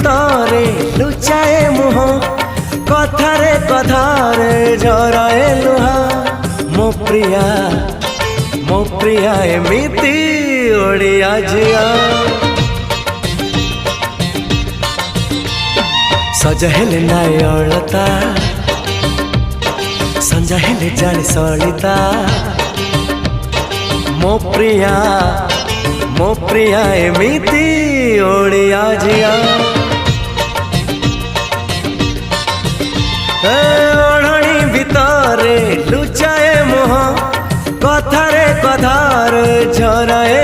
भितरे लुचाए मुह कथारे कथारे झराए लुहा मो प्रिया एमिति ओडिया झिया सजा हेले नाय अलता संजा हेले जानी सलिता मो प्रिया एमिति ओडिया झिया ओढ़णी भितरे लुचाए मुह कथारे कथारे झराए